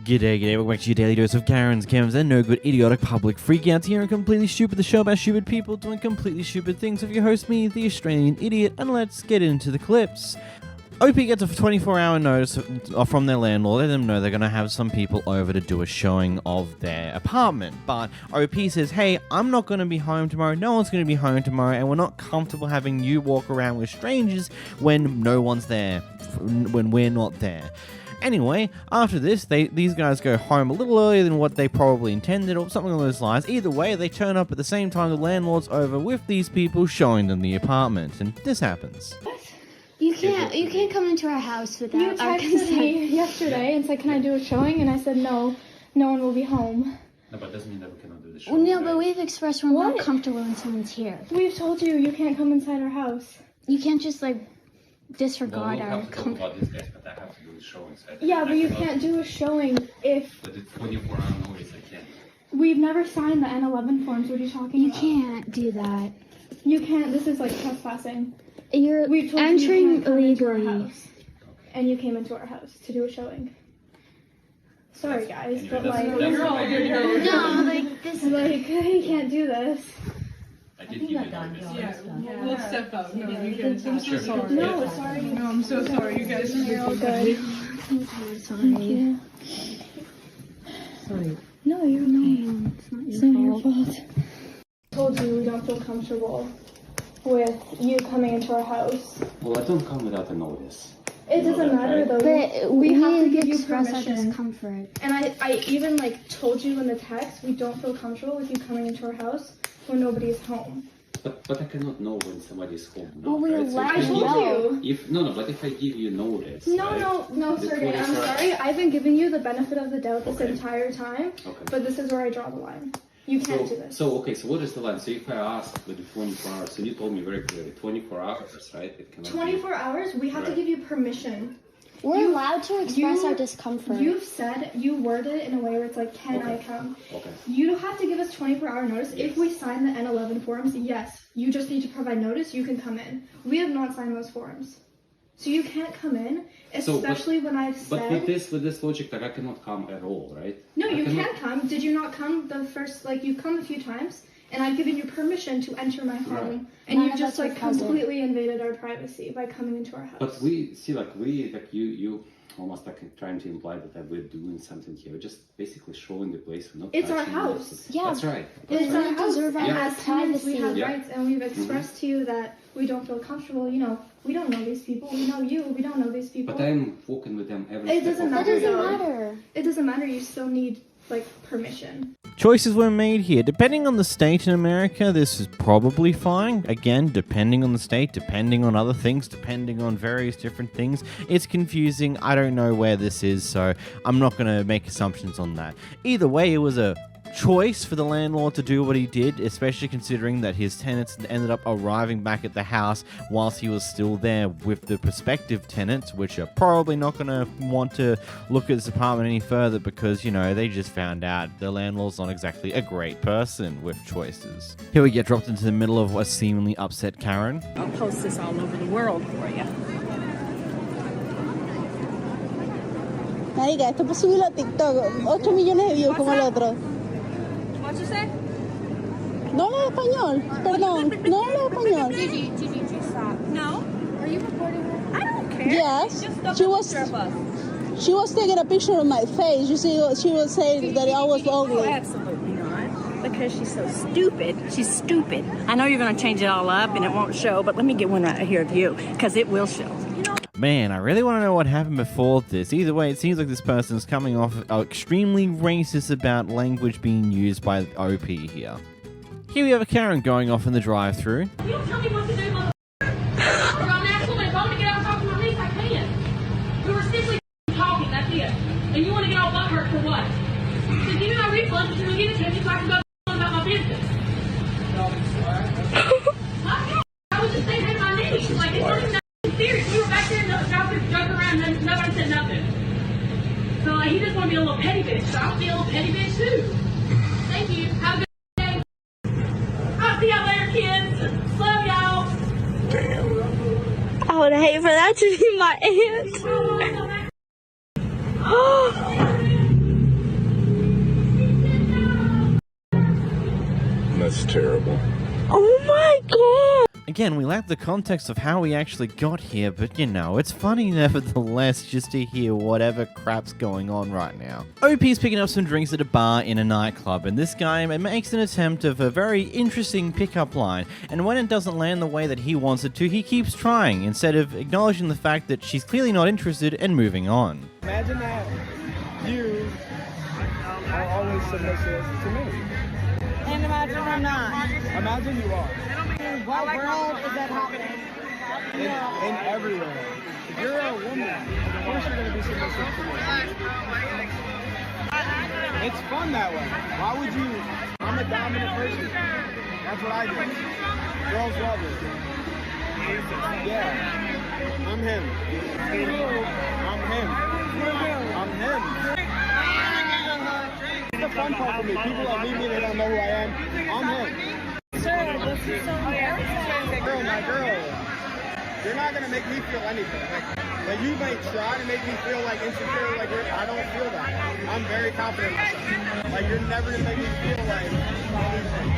G'day, welcome back to your daily dose of Karens, Kems, and no good idiotic public freakouts here and Completely Stupid, the show about stupid people doing completely stupid things. If you host me, the Australian idiot, and let's get into the clips. OP gets a 24-hour notice from their landlord, letting them know they're going to have some people over to do a showing of their apartment. But OP says, hey, I'm not going to be home tomorrow, no one's going to be home tomorrow, and we're not comfortable having you walk around with strangers when no one's there, when we're not there. Anyway, after this, these guys go home a little earlier than what they probably intended, or something along those lines. Either way, they turn up at the same time the landlord's over with these people showing them the apartment, and this happens. You can't come into our house without our consent. You texted me yesterday and said, can I do a showing? And I said, no one will be home. No, but it doesn't mean that we cannot do the showing. Well, no, but we've expressed we're not comfortable when someone's here. We've told you can't come inside our house. You can't just, disregard our comfort. about these guys, but I have to do the showing. So Yeah, but you can't do a showing if... But it's 24-hour notice, I can't. We've never signed the N11 forms. What are you talking about? You can't do that. You can't. This is trespassing. We've told entering you can't illegally. Our house, and you came into our house to do a showing. Sorry, guys, but No, this is you can't do this. I did give you notice. Yeah. We'll step up. No, you guys. I'm so sorry. No, sorry. No, I'm so sorry. You guys. You're all good. sorry. Sorry. No, you're okay. It's not your fault. I told you we don't feel comfortable with you coming into our house. Well, I don't come without a notice. It doesn't matter though. But we have to give you express our permission. discomfort. And I even told you in the text we don't feel comfortable with you coming into our house when nobody's home. But I cannot know when somebody's home. Well, we I told you. But if I give you notice. No, Sergey, I'm sorry. I've been giving you the benefit of the doubt this entire time. Okay. But this is where I draw the line. You can't do this. So what is the line? So if I ask within 24 hours, so you told me very clearly, 24 hours, right? It cannot 24 hours, we have to give you permission. We're allowed to express our discomfort. You've said, you worded it in a way where it's can I come? Okay. You have to give us 24-hour notice. Yes. If we sign the N11 forms, yes, you just need to provide notice, you can come in. We have not signed those forms. So you can't come in, especially when I've said... But with this logic, I cannot come at all, right? No, you can come. Did you not come the first, you've come a few times, and I've given you permission to enter my home, Right. and you just, completely invaded our privacy by coming into our house. But you almost trying to imply that we're doing something here. We're just basically showing the place. We're not It's our touching house. this. Yeah. That's right. It's our house, deserve and our as tenants, we have privacy. rights, and we've expressed to you that we don't feel comfortable. We don't know these people. We know you. We don't know these people. But I'm walking with them every It step doesn't of the That way. doesn't matter. It doesn't matter. You still need permission. Choices were made here. Depending on the state in America, this is probably fine. Again, depending on the state, depending on other things, depending on various different things. It's confusing. I don't know where this is, so I'm not going to make assumptions on that. Either way, it was a choice for the landlord to do what he did, especially considering that his tenants ended up arriving back at the house whilst he was still there with the prospective tenants, which are probably not going to want to look at this apartment any further because, they just found out the landlord's not exactly a great person with choices. Here we get dropped into the middle of a seemingly upset Karen. I'll post this all over the world for you. Marica, esto puedo subirlo a TikTok. 8 millones de views como el otro. What'd you say? No hablo español. Perdón. No hablo español. Gigi, stop. No. Are you recording her? I don't care. Yes. Just stop She the was- picture of us. She was taking a picture of my face. You see, she was saying that I was Oh, ugly. absolutely not. Because she's so stupid. She's stupid. I know you're going to change it all up and it won't show, but let me get one right here of you, because it will show. Man, I really want to know what happened before this. Either way, it seems like this person's coming off extremely racist about language being used by OP here. Here we have a Karen going off in the drive-thru. You don't tell me what to do, motherfucker. If I'm an asshole and if I want to get out and talk to my niece, I can. We were simply talking, that's it. And you want to get all butthurt for what? So give me my refund, but you're going to give it to me so I can go about my business. I was just saying, hey, my niece. It's not even that serious. We were back there and joking around and nobody said nothing. So he just want to be a little petty bitch. So I'll be a little petty bitch too. Thank you. Have a good day. I'll see y'all later, kids. Love y'all. I would hate for that to be my aunt. terrible. Oh my god! Again, we lack the context of how we actually got here, but you know, it's funny nevertheless just to hear whatever crap's going on right now. OP's picking up some drinks at a bar in a nightclub, and this guy makes an attempt of a very interesting pickup line, and when it doesn't land the way that he wants it to, he keeps trying, instead of acknowledging the fact that she's clearly not interested and moving on. Imagine that you are always submissive to me. And imagine I'm not. Imagine you are. In what world is that happening? In everywhere. If you're a woman, of course you're going to be submissive to me. It's fun that way. Why would you? I'm a dominant person. That's what I do. Girls love it. Yeah. I'm him. I'm him. I'm him. It's the fun part for me. People that meet me, they don't know who I am. I'm him. Sir, this is so embarrassing. Girl, my girl. You're not gonna make me feel anything. Like you may try to make me feel like insecure. Like I don't feel that. I'm very confident in myself. Like you're never gonna make me feel like anything.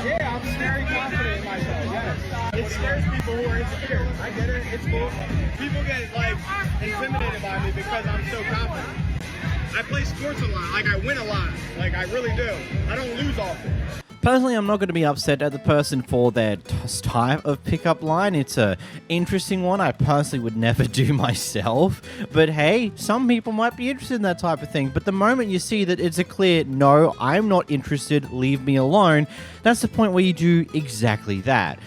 Yeah, I'm very confident in myself. Yes. It scares people who are insecure. I get it. It's cool. People get like intimidated by me because I'm so confident. I play sports a lot. Like I win a lot. Like I really do. I don't lose often. Personally, I'm not going to be upset at the person for their type of pickup line. It's a interesting one I personally would never do myself. But hey, some people might be interested in that type of thing. But the moment you see that it's a clear, no, I'm not interested, leave me alone, that's the point where you do exactly that.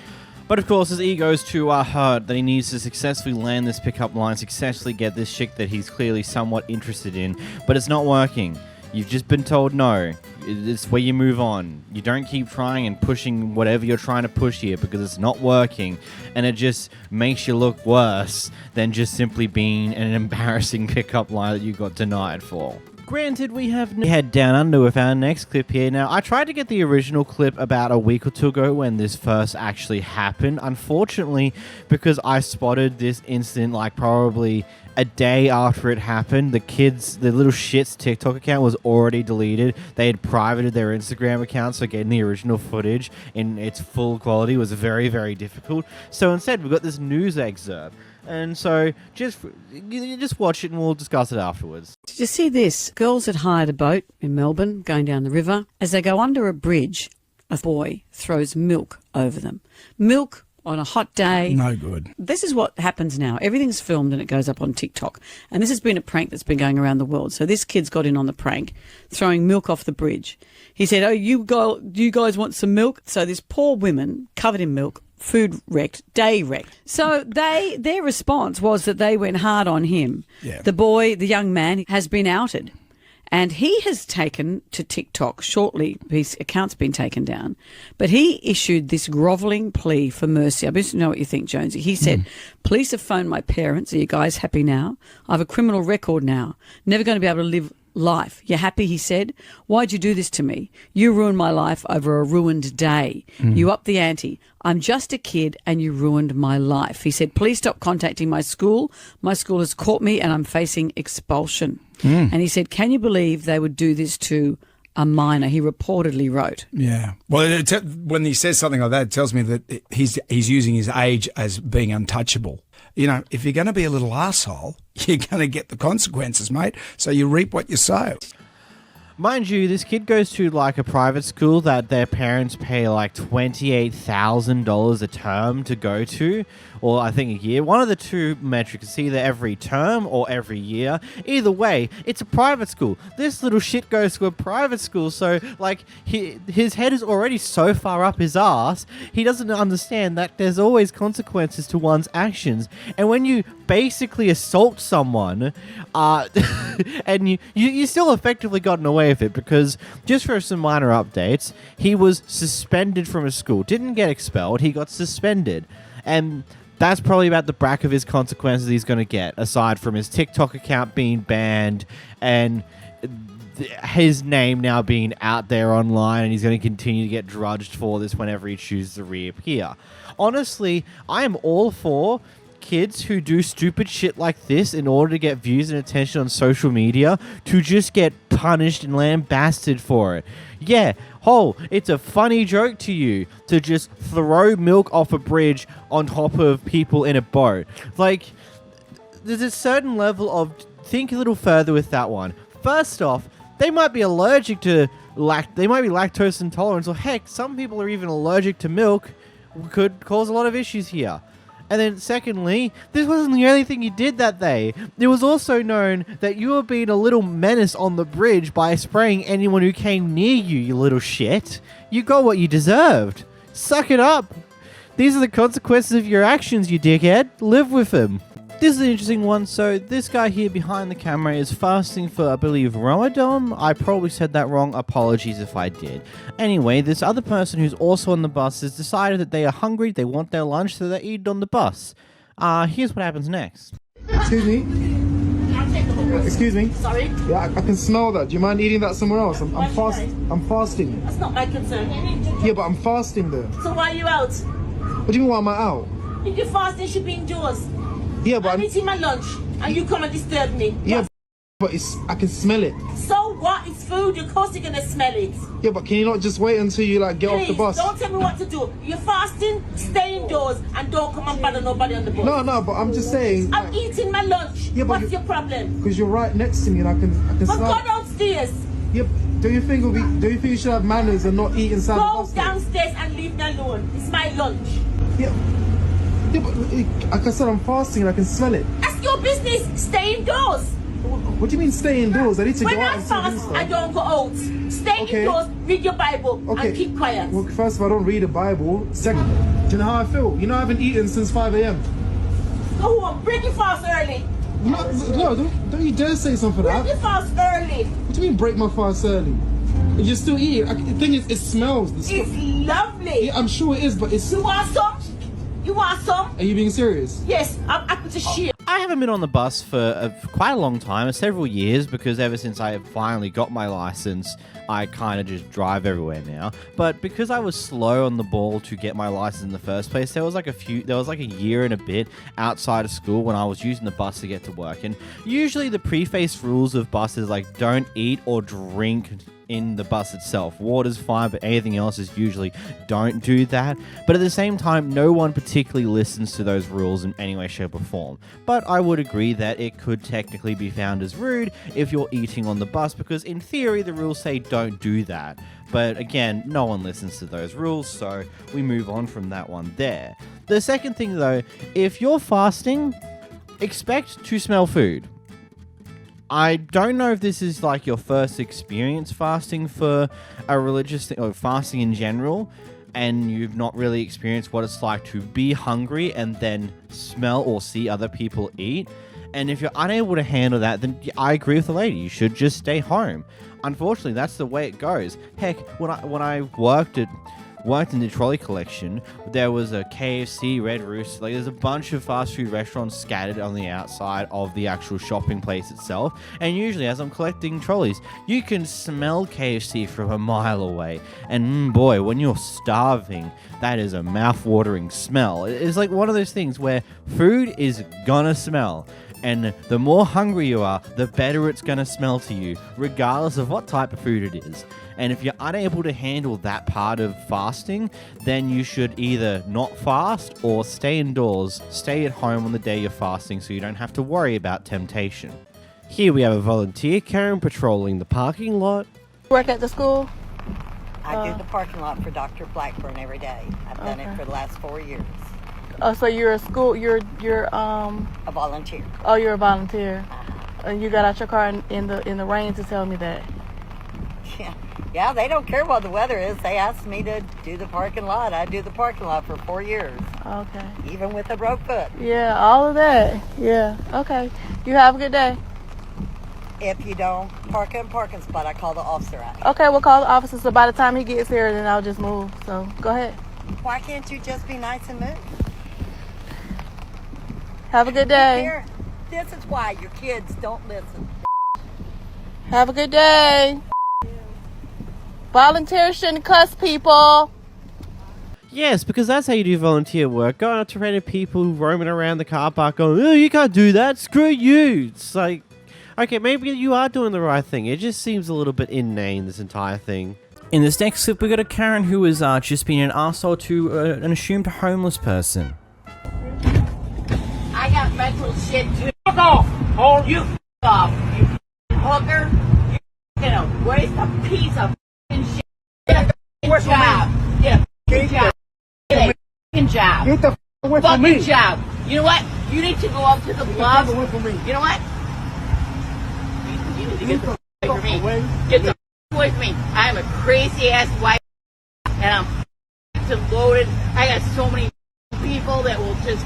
But of course, his ego's too hurt that he needs to successfully land this pickup line, successfully get this chick that he's clearly somewhat interested in. But it's not working. You've just been told no. It's where you move on. You don't keep trying and pushing whatever you're trying to push here because it's not working, and it just makes you look worse than just simply being an embarrassing pickup line that you got denied for. Granted, we head down under with our next clip here. Now, I tried to get the original clip about a week or two ago when this first actually happened. Unfortunately, because I spotted this incident like probably a day after it happened, the little shit's TikTok account was already deleted. They had privated their Instagram account, so getting the original footage in its full quality was very, very difficult. So instead, we've got this news excerpt. And so, just watch it and we'll discuss it afterwards. Did you see this? Girls had hired a boat in Melbourne going down the river. As they go under a bridge, a boy throws milk over them. Milk on a hot day. No good. This is what happens now. Everything's filmed and it goes up on TikTok. And this has been a prank that's been going around the world. So this kid's got in on the prank, throwing milk off the bridge. He said, do you guys want some milk? So this poor woman, covered in milk, food wrecked, day wrecked. So their response was that they went hard on him. Yeah. The boy, the young man, has been outed. And he has taken to TikTok shortly, his account's been taken down, but he issued this grovelling plea for mercy. I just know what you think, Jonesy. He said, police have phoned my parents. Are you guys happy now? I have a criminal record now. Never going to be able to live life. You happy, he said? Why'd you do this to me? You ruined my life over a ruined day. You upped the ante. I'm just a kid and you ruined my life. He said, please stop contacting my school. My school has caught me and I'm facing expulsion. And he said, can you believe they would do this to a minor? He reportedly wrote. Yeah. Well, when he says something like that, it tells me that he's using his age as being untouchable. You know, if you're going to be a little asshole, you're going to get the consequences, mate. So you reap what you sow. Mind you, this kid goes to like a private school that their parents pay like $28,000 a term to go to, or I think a year. One of the two metrics, it's either every term or every year. Either way, it's a private school. This little shit goes to a private school, so like his head is already so far up his ass, he doesn't understand that there's always consequences to one's actions. And when you basically assault someone, and you still effectively gotten away with it, because just for some minor updates, he was suspended from his school. Didn't get expelled, he got suspended. And that's probably about the bracket of his consequences he's going to get, aside from his TikTok account being banned and his name now being out there online, and he's going to continue to get drudged for this whenever he chooses to reappear. Honestly, I am all for kids who do stupid shit like this in order to get views and attention on social media to just get punished and lambasted for it. Yeah, it's a funny joke to you to just throw milk off a bridge on top of people in a boat. Like, there's a certain level of think a little further with that one. First off, they might be allergic to they might be lactose intolerant, or heck, some people are even allergic to milk. Could cause a lot of issues here. And then secondly, this wasn't the only thing you did that day. It was also known that you were being a little menace on the bridge by spraying anyone who came near you, you little shit. You got what you deserved. Suck it up. These are the consequences of your actions, you dickhead. Live with them. This is an interesting one. So this guy here behind the camera is fasting for, I believe, Ramadan. I probably said that wrong. Apologies if I did. Anyway, this other person who's also on the bus has decided that they are hungry, they want their lunch, so they eat on the bus. Here's what happens next. Excuse me? Excuse me? Sorry? Yeah, I can smell that. Do you mind eating that somewhere else? I'm fasting. That's not my concern. Yeah, but I'm fasting though. So why are you out? What do you mean why am I out? If you're fasting, you should be indoors. Yeah, but I'm eating my lunch and you come and disturb me. Yeah, but I can smell it. So what? It's food. Of course you're gonna smell it. Yeah, but can you not just wait until you get off the bus? Don't tell me what to do. You're fasting, stay indoors and don't come and bother nobody on the bus. No, but I'm just saying. I'm eating my lunch. Yeah, what's your problem? Because you're right next to me and I can But smell. go downstairs. Yep. Do you think you should have manners and not eat inside the bus? Go downstairs and leave me alone. It's my lunch. Yeah. Yeah, but like I said, I'm fasting and I can smell it. That's your business. Stay indoors. What do you mean stay indoors? I need to when go out I and fast, I don't go out. Stay indoors, read your Bible, and keep quiet. Well, first of all, I don't read the Bible. Second, do you know how I feel? You know I haven't eaten since 5 a.m. Go home. Break your fast early. No, don't you dare say something like that. Break your fast early. What do you mean break my fast early? You're still eating. The thing is, it smells. It's lovely. Yeah, I'm sure it is, but it's... You want some? You want some? Are you being serious? Yes, I'm happy to share. I haven't been on the bus for quite a long time, several years, because ever since I finally got my license, I kind of just drive everywhere now. But because I was slow on the ball to get my license in the first place, there was like a year and a bit outside of school when I was using the bus to get to work. And usually the preface rules of buses like don't eat or drink in the bus itself. Water's fine, but anything else is usually don't do that. But at the same time, no one particularly listens to those rules in any way, shape, or form. But I would agree that it could technically be found as rude if you're eating on the bus, because in theory, the rules say don't do that. But again, no one listens to those rules, so we move on from that one there. The second thing though, if you're fasting, expect to smell food. I don't know if this is like your first experience fasting for a religious thing, or fasting in general, and you've not really experienced what it's like to be hungry and then smell or see other people eat. And if you're unable to handle that, then I agree with the lady. You should just stay home. Unfortunately, that's the way it goes. Heck, when I worked in the trolley collection, there was a KFC, Red Rooster, like there's a bunch of fast food restaurants scattered on the outside of the actual shopping place itself, and usually as I'm collecting trolleys, you can smell KFC from a mile away, and boy, when you're starving, that is a mouth-watering smell. It's like one of those things where food is gonna smell, and the more hungry you are, the better it's gonna smell to you, regardless of what type of food it is. And if you're unable to handle that part of fasting, then you should either not fast or stay indoors, stay at home on the day you're fasting so you don't have to worry about temptation. Here we have a volunteer, Karen, patrolling the parking lot. Work at the school? I do the parking lot for Dr. Blackburn every day. I've done it for the last 4 years. Oh, so you're a school, you're a volunteer. Oh, you're a volunteer. And you got out your car in the rain to tell me that. Yeah, they don't care what the weather is. They asked me to do the parking lot. I do the parking lot for 4 years. Okay. Even with a broke foot. Yeah, all of that. Yeah. Okay. You have a good day. If you don't park in a parking spot, I call the officer out. Okay, we'll call the officer. So by the time he gets here, then I'll just move. So go ahead. Why can't you just be nice and move? Have a good day. This is why your kids don't listen. Have a good day. Volunteers shouldn't cuss people. Yes, because that's how you do volunteer work. Going up to random people roaming around the car park going, oh, you can't do that, screw you. It's like, okay, maybe you are doing the right thing. It just seems a little bit inane, this entire thing. In this next clip, we got a Karen who is just being an arsehole to an assumed homeless person. I got mental shit too. Fuck off! Oh, you f*** off, you f***ing hooker. You're gonna waste a piece of f***ing shit. Get a f***ing job. Get a f***ing job. Get a f***ing job. Get the f*** away from me. Fucking job. You know what? You need to go up to the bluff. away from me. You know what? You need to get the f*** away from me. Get the f*** away from me. I'm a crazy ass white and I'm f***ing loaded. I got so many people that will just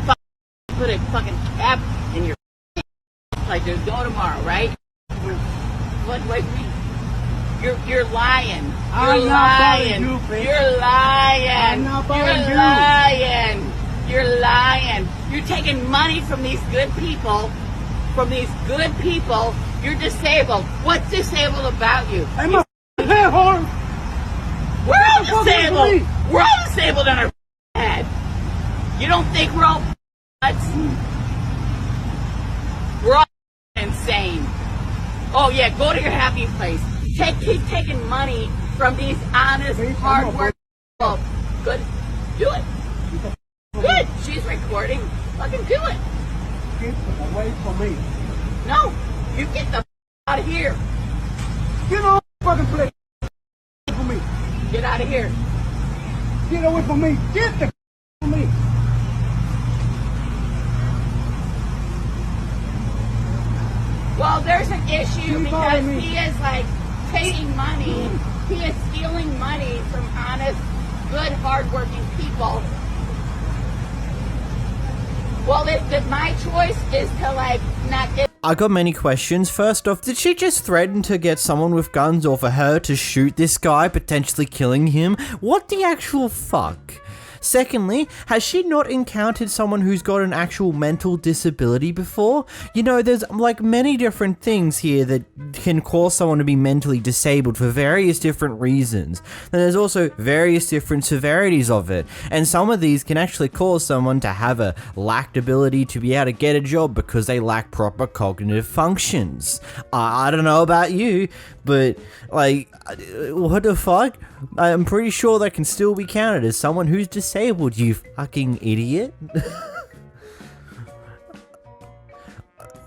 put a fucking cap in your like there's no tomorrow, right? What wait me? You're lying. You're lying. You're lying. You're lying. You're lying. You're taking money from these good people. From these good people. You're disabled. What's disabled about you? I'm a head horn. We're all disabled. We're all disabled on our head. You don't think we're all nuts? We're all insane. Oh yeah, go to your happy place. Keep taking money from these honest, hard-working people. Good. Do it. Good. She's recording. Fucking do it. Get away from me. No. You get the out of here. Get on the fucking place. Away from me. Get out of here. Get away from me. Get the from me. Well, there's an issue because he is like taking money. He is stealing money from honest, good, hardworking people. Well, my choice is to like not get. I got many questions. First off, did she just threaten to get someone with guns or for her to shoot this guy, potentially killing him? What the actual fuck? Secondly, has she not encountered someone who's got an actual mental disability before? You know, there's like many different things here that can cause someone to be mentally disabled for various different reasons. And there's also various different severities of it. And some of these can actually cause someone to have a lacked ability to be able to get a job because they lack proper cognitive functions. I don't know about you, but like, what the fuck? I'm pretty sure that can still be counted as someone who's disabled, you fucking idiot.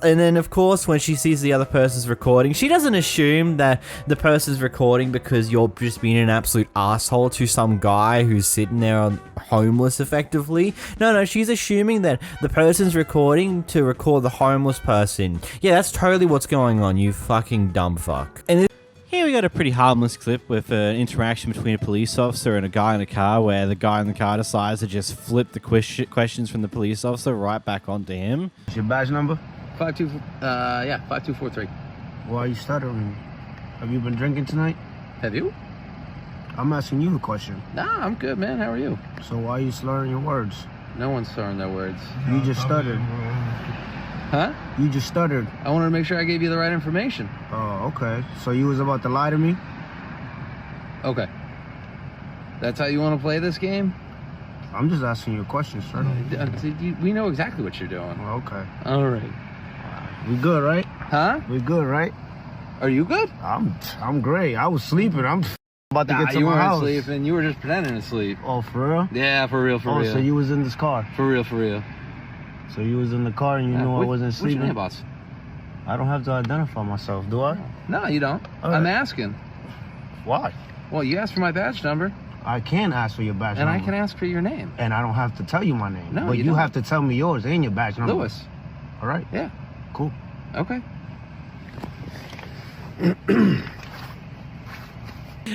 And then, of course, when she sees the other person's recording, she doesn't assume that the person's recording because you're just being an absolute asshole to some guy who's sitting there homeless, effectively. No, she's assuming that the person's recording to record the homeless person. Yeah, that's totally what's going on, you fucking dumb fuck. And here we got a pretty harmless clip with an interaction between a police officer and a guy in a car where the guy in the car decides to just flip the questions from the police officer right back onto him. What's your badge number? 5243. Why are you stuttering? Have you been drinking tonight? Have you? I'm asking you a question. Nah, I'm good, man. How are you? So why are you slurring your words? No one's slurring their words. You just stuttered. Huh? You just stuttered. I wanted to make sure I gave you the right information. Oh, okay. So you was about to lie to me? Okay. That's how you want to play this game? I'm just asking you a question, sir. We know exactly what you're doing. Okay. All right. We good, right? Huh? We good, right? Are you good? I'm great. I was sleeping. I'm about to get to you my house. You weren't sleeping. You were just pretending to sleep. Oh, for real? Yeah, for real, for real. So you was in this car? For real. So you was in the car and you knew I wasn't sleeping? What's your name, boss? I don't have to identify myself, do I? No, you don't. Right. I'm asking. Why? Well, you asked for my badge number. I can ask for your badge number. And I can ask for your name. And I don't have to tell you my name. No, but you don't. have to tell me yours and your badge number. Lewis. All right? Yeah. Cool. Okay.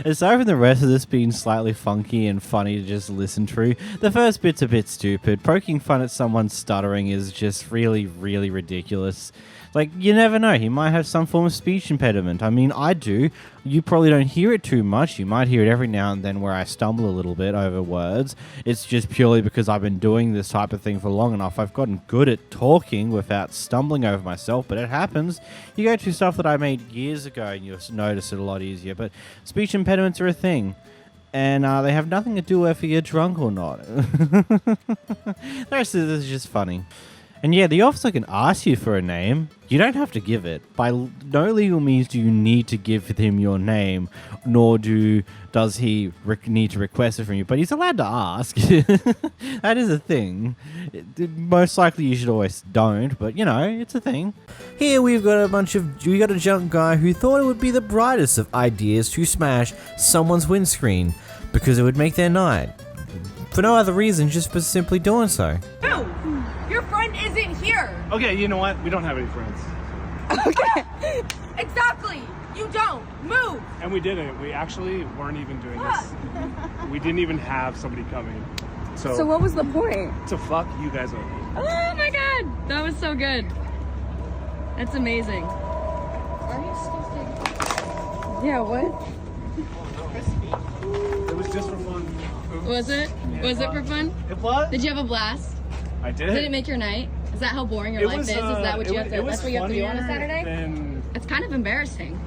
Aside from the rest of this being slightly funky and funny to just listen to, the first bit's a bit stupid. Poking fun at someone stuttering is just really, really ridiculous. Like, you never know, he might have some form of speech impediment. I mean, I do. You probably don't hear it too much. You might hear it every now and then where I stumble a little bit over words. It's just purely because I've been doing this type of thing for long enough. I've gotten good at talking without stumbling over myself, but it happens. You go to stuff that I made years ago and you'll notice it a lot easier, but speech impediments are a thing. And they have nothing to do with if you're drunk or not. The rest of this is just funny. And yeah, the officer can ask you for a name. You don't have to give it. By no legal means do you need to give him your name, nor does he need to request it from you. But he's allowed to ask. That is a thing. Most likely you should always don't, but you know, it's a thing. Here we've got a junk guy who thought it would be the brightest of ideas to smash someone's windscreen because it would make their night. For no other reason, just for simply doing so. No! Your friend isn't here! Okay, you know what? We don't have any friends. Okay. Exactly! You don't! Move! And we didn't. We actually weren't even doing this. We didn't even have somebody coming. So what was the point? To fuck you guys over. Oh my god! That was so good. That's amazing. Are you supposed to... Yeah, what? It was just for fun. Was it? Yeah, was it for fun? It was. Did you have a blast? I did. Did it make your night? Is that how boring your life is? Is that what you have to? That's what you have to do on a Saturday? It's kind of embarrassing.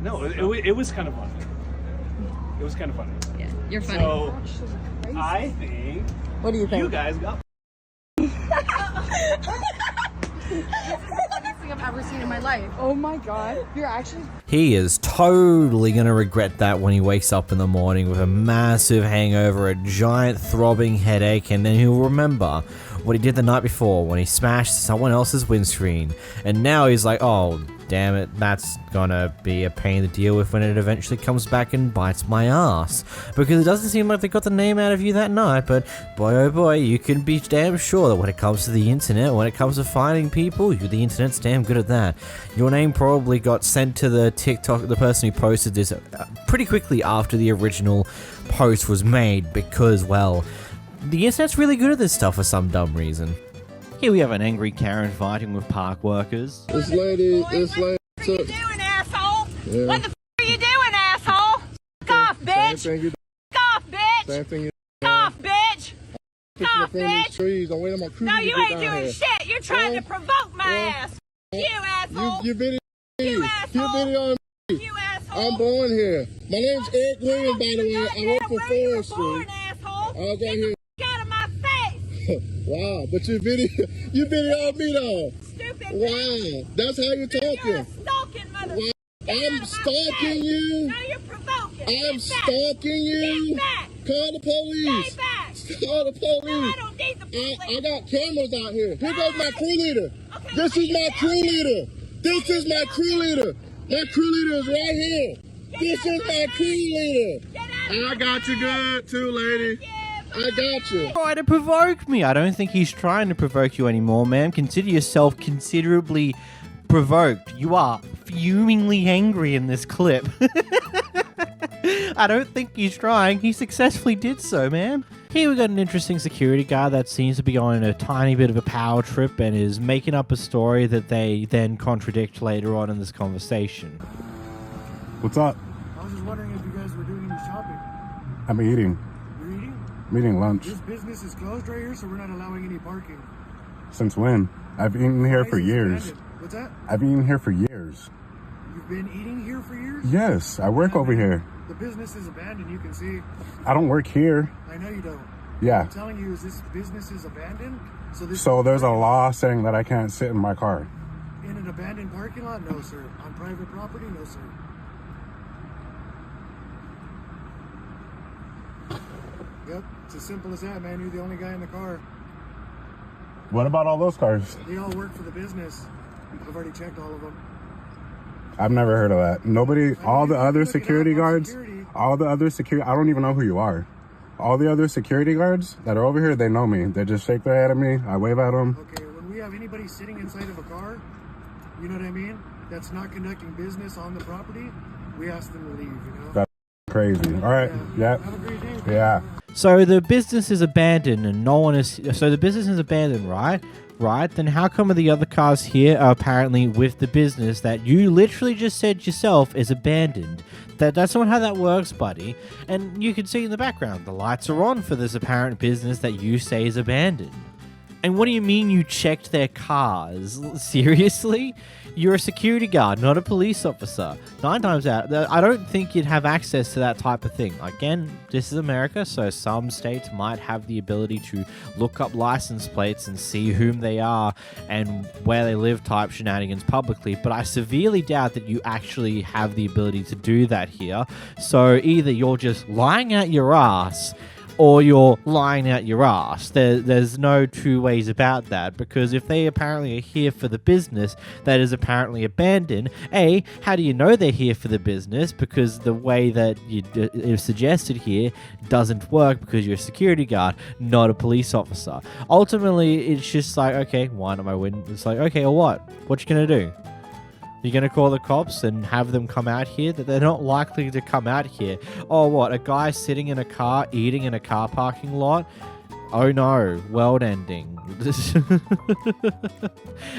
No, it was kind of funny. It was kind of funny. Yeah, you're funny. So I think. What do you think? You guys got. I've ever seen in my life. Oh my god. You're actually... He is totally going to regret that when he wakes up in the morning with a massive hangover, a giant throbbing headache, and then he'll remember what he did the night before when he smashed someone else's windscreen. And now he's like, oh, damn it, that's gonna be a pain to deal with when it eventually comes back and bites my ass. Because it doesn't seem like they got the name out of you that night, but boy oh boy, you can be damn sure that when it comes to the internet, when it comes to finding people, the internet's damn good at that. Your name probably got sent to the TikTok, the person who posted this pretty quickly after the original post was made because, well, the internet's really good at this stuff for some dumb reason. Here we have an angry Karen fighting with park workers. This lady. What are you doing, asshole? Yeah. What the f are you doing, asshole? F off, bitch! Same F off, bitch! Same thing you F off, bitch! F off, bitch! Trees. I'm waiting on my crew No, to you get ain't down doing here. shit! You're trying to provoke my ass! You asshole! You video me. You You asshole! video me. You asshole! I'm born here. My name's Eric Williams, by the way. I work for Forestry. Born, asshole! I got here. Get out of my face! Wow, but you videoed me though. Stupid! Wow, that's how you're talking. You're a stalking mother. Wow. I'm stalking you. No, you're provoking. I'm stalking you. Get back. Call the police. Stay back. Call the police. No, I don't need the police. I got cameras out here. Here goes my crew leader. This is my crew leader. This is my crew leader. My crew leader is right here. This is my crew leader. I got you good too, lady. I got you. Try to provoke me. I don't think he's trying to provoke you anymore, ma'am. Consider yourself considerably provoked. You are fumingly angry in this clip. I don't think he's trying. He successfully did so, ma'am. Here we got an interesting security guard that seems to be on a tiny bit of a power trip and is making up a story that they then contradict later on in this conversation. What's up? I was just wondering if you guys were doing any shopping. I'm eating. You're eating? I'm eating lunch. This business is closed right here, so we're not allowing any parking. Since when? I've eaten here for years. What's that? I've eaten here for years. You've been eating here for years? Yes, I work over here. The business is abandoned, you can see. I don't work here. I know you don't. Yeah. I'm telling you, is this business is abandoned? So there's a law saying that I can't sit in my car. In an abandoned parking lot? No, sir. On private property? No, sir. Yep, it's as simple as that, man. You're the only guy in the car. What about all those cars? They all work for the business. I've already checked all of them. I've never heard of that. Nobody, all the other security guards, I don't even know who you are. All the other security guards that are over here, they know me. They just shake their head at me. I wave at them. Okay, when we have anybody sitting inside of a car, you know what I mean? That's not conducting business on the property, we ask them to leave, you know? That's crazy. All right. Yeah. Have a great day. Yeah. So the business is abandoned and no one is... So the business is abandoned, right? Right? Then how come the other cars here are apparently with the business that you literally just said yourself is abandoned? That's not how that works, buddy. And you can see in the background, the lights are on for this apparent business that you say is abandoned. And what do you mean you checked their cars? Seriously? You're a security guard, not a police officer. 9 times out, I don't think you'd have access to that type of thing. Again, this is America, so some states might have the ability to look up license plates and see whom they are and where they live type shenanigans publicly, but I severely doubt that you actually have the ability to do that here. So either you're just lying out your ass or you're lying out your ass. There's no two ways about that, because if they apparently are here for the business that is apparently abandoned, A, how do you know they're here for the business? Because the way that you suggested here doesn't work, because you're a security guard, not a police officer. Ultimately, it's just like, okay, why not my win? It's like, okay, or what? What you gonna do? You're going to call the cops and have them come out here? That they're not likely to come out here. Oh, what? A guy sitting in a car, eating in a car parking lot? Oh no, world ending.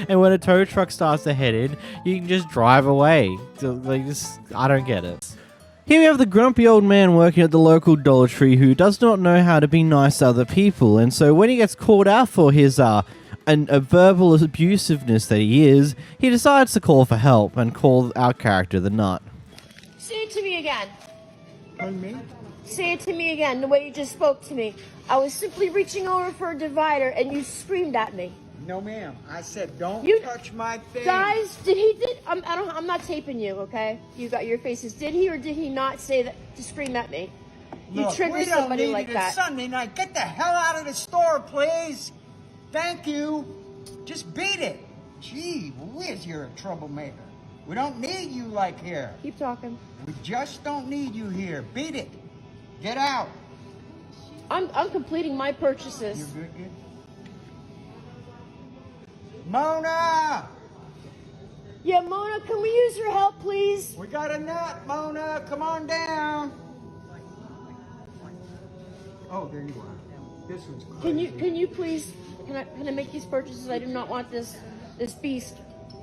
And when a tow truck starts to head in, you can just drive away. Like this, I don't get it. Here we have the grumpy old man working at the local Dollar Tree who does not know how to be nice to other people. And so when he gets called out for his a verbal abusiveness that he is, he decides to call for help and call our character the Nut. Say it to me again. Pardon me? Say it to me again, the way you just spoke to me. I was simply reaching over for a divider and you screamed at me. No, ma'am. I said, don't touch my thing. Guys, I'm not taping you, okay? You got your faces. Did he or did he not say that to scream at me? You trigger somebody like that. It's Sunday night. Get the hell out of the store, please. Thank you. Just beat it. Gee whiz, you're a troublemaker. We don't need you like here. Keep talking. We just don't need you here. Beat it. Get out. I'm completing my purchases. You're good. Mona! Yeah, Mona, can we use your help, please? We got a nut, Mona. Come on down. Oh, there you are. This one's crazy. Can you please, can I make these purchases? I do not want this beast.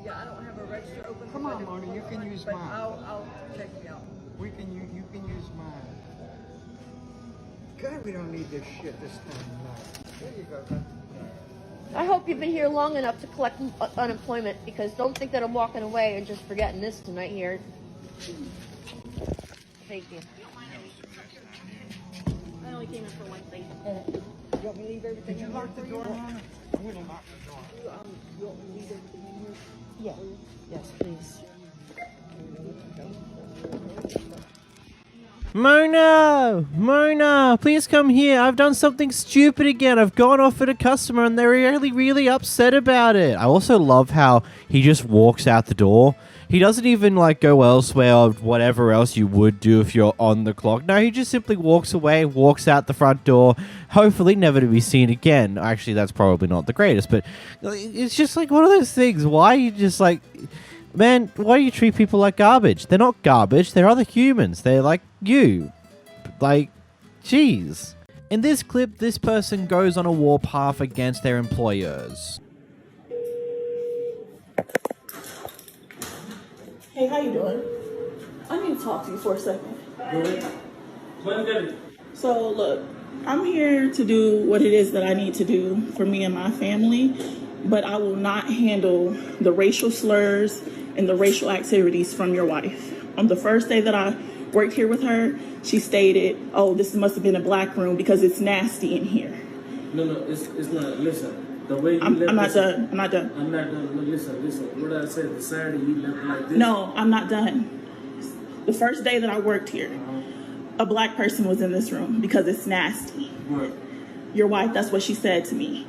Yeah, I don't have a register open. Come on, Mona, you can use mine. I'll check you out. You can use mine. God, we don't need this shit this time of night. There you go. I hope you've been here long enough to collect unemployment, because don't think that I'm walking away and just forgetting this tonight here. Thank you. I only came in for one thing. You want me to leave everything? Did you lock the door, Mona? I'm going to lock the door. You want me to leave everything in here? Yeah. Yes, please. Mona, please come here. I've done something stupid again. I've gone off at a customer and they're really, really upset about it. I also love how he just walks out the door. He doesn't even go elsewhere or whatever else you would do if you're on the clock. No, he just simply walks away, walks out the front door, hopefully never to be seen again. Actually, that's probably not the greatest, but it's just one of those things. Why are you just man, why do you treat people like garbage? They're not garbage. They're other humans. They're like you. Jeez. In this clip, this person goes on a warpath against their employers. Hey, how you doing? I need to talk to you for a second. So, look, I'm here to do what it is that I need to do for me and my family, but I will not handle the racial slurs and the racial activities from your wife. On the first day that I worked here with her, she stated, oh, this must have been a black room because it's nasty in here. No, it's not. Listen. The way you I'm not done. I'm not done. I'm not done. No, listen. What I said, the Saturday you left like this. No, I'm not done. The first day that I worked here, a black person was in this room because it's nasty. Right. Your wife, that's what she said to me.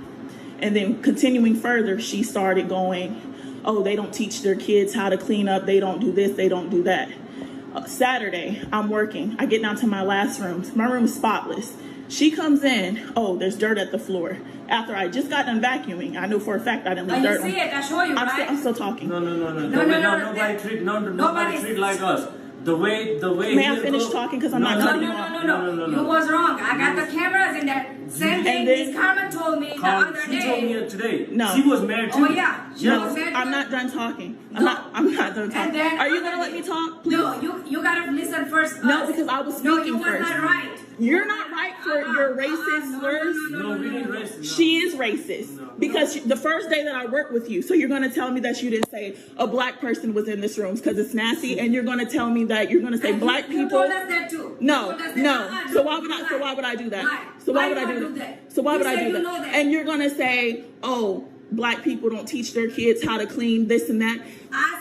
And then continuing further, she started going, oh, they don't teach their kids how to clean up. They don't do this. They don't do that. Saturday, I'm working. I get down to my last room. My room is spotless. She comes in, oh, there's dirt at the floor. After I just got done vacuuming, I knew for a fact I didn't leave dirt. I see it, I show you, right? I'm still talking. No. Nobody treat like us. The way. May I finish talking? Because I'm not cutting you off. No. You was wrong. I got the cameras in there. Same thing Miss Carmen told me the other day. She told me it today. No. She was married too. Oh yeah. She was married. I'm not done talking. I'm not done talking. And then, are you gonna let me talk, please? No, you gotta listen first. No, because I was speaking first. No, you was not right. You're not right for your racist slurs. No, we ain't racist. No. She is racist because the first day that I worked with you, so you're going to tell me that you didn't say a black person was in this room because it's nasty, and you're going to tell me that you're going to say black people. You told us that too. No. So why would I? So why would I do that? So why would I do that? So why would I do that? And you're going to say, oh, black people don't teach their kids how to clean this and that.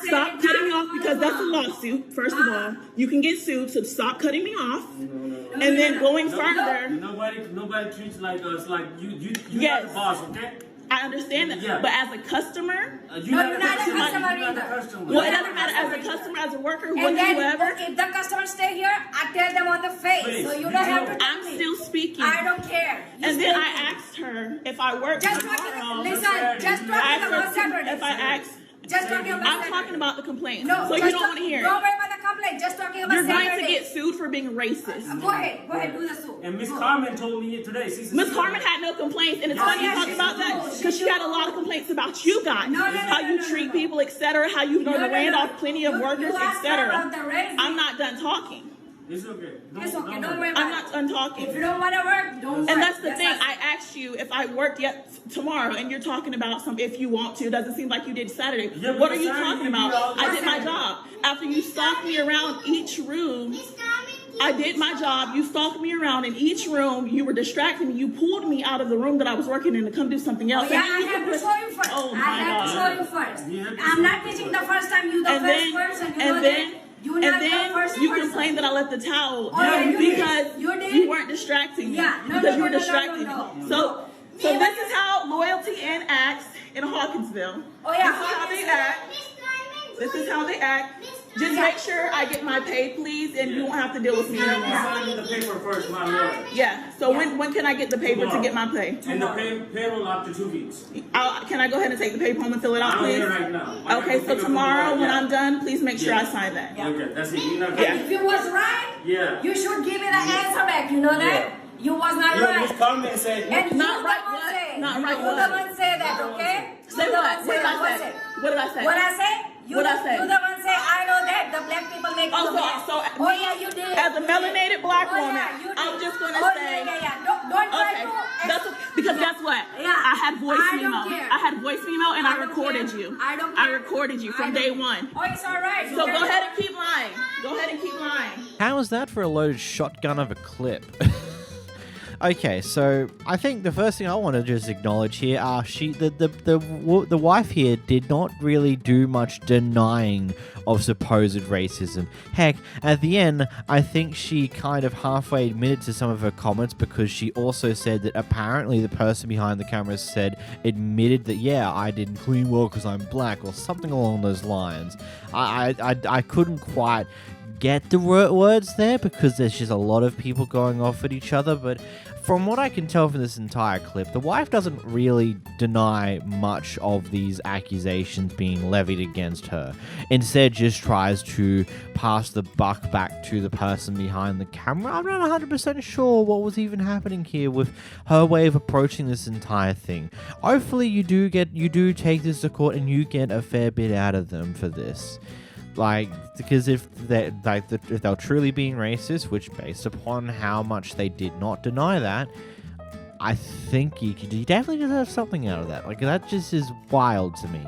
Stop cutting me off because that's a lawsuit. First of all, you can get sued, so stop cutting me off. And then going further, nobody treats like us. Like you yes. are the boss, okay? I understand that, yeah. But as a customer, you're not a customer either. Well, it doesn't matter as a customer, as a worker, and then, whoever. If the customers stay here, I tell them on the face. So you don't have to. I'm still speaking. I don't care. And then I asked her if I work tomorrow. Listen, just talking about Saturday. If I asked. Just talking about I'm talking about the complaint. No, so you don't want to hear it. Don't worry about the complaint. Just talking about You're Saturday. going to get sued for being racist. Go ahead, do the suit. And Miss Carmen told me today. Miss Carmen had no complaints, and it's funny you talk about that because she had a lot of complaints about you guys, how you treat people, etc., how you ran off plenty of workers, etc. I'm not done talking. It's okay. Don't worry about it. I'm not done talking. If you don't want to work, don't work. And that's the thing. I asked you if I worked yet tomorrow, and you're talking about some if you want to. It doesn't seem like you did Saturday. Yeah, what are you talking about? I did my job. After you stalked me around each room, I did my job. You stalked me around in each room. You were distracting me. You pulled me out of the room that I was working in to come do something else. Oh, yeah, I have to show you first. Oh, my I have to show you first. I'm not teaching the first time. You the first person. And then you complained that I left the towel because you weren't distracting me. Because you were distracting me. So this is how Loyalty Inn acts in Hawkinsville. Oh, yeah. This is how they act. This is how they act. Just make sure I get my pay, please, and you won't have to deal with me anymore. Sign the paper first, my lord. Yeah. So when can I get the paper to get my pay? And the payroll after 2 weeks. Can I go ahead and take the paper home and fill it out, please? I'm here right now. Okay. So tomorrow when I'm done, please make sure I sign that. Okay. That's it. You're not If you was right, you should give me the answer back. You know that? You was not right. Miss Carmen said, and not right what? Not right what? You the one say that, okay? Say what? What did I say? What did I say? What I say? You the one say, I know that the black people make oh yeah, you did. As a melanated black woman, I'm just gonna say. Don't try to. Because guess what? I had voice memo. I had voice memo and I recorded you. I recorded you from day one. Oh, it's all right. So go ahead and keep lying. Go ahead and keep lying. How was that for a loaded shotgun of a clip? Okay, so I think the first thing I want to just acknowledge here, the wife here did not really do much denying of supposed racism. Heck, at the end, I think she kind of halfway admitted to some of her comments because she also said that apparently the person behind the camera admitted that, yeah, I didn't clean well because I'm black or something along those lines. I couldn't quite get the words there because there's just a lot of people going off at each other, but from what I can tell from this entire clip, the wife doesn't really deny much of these accusations being levied against her. Instead, just tries to pass the buck back to the person behind the camera. I'm not 100% sure what was even happening here with her way of approaching this entire thing. Hopefully you do take this to court and you get a fair bit out of them for this. Because if they're truly being racist, which based upon how much they did not deny that, I think you definitely deserve something out of that. That just is wild to me.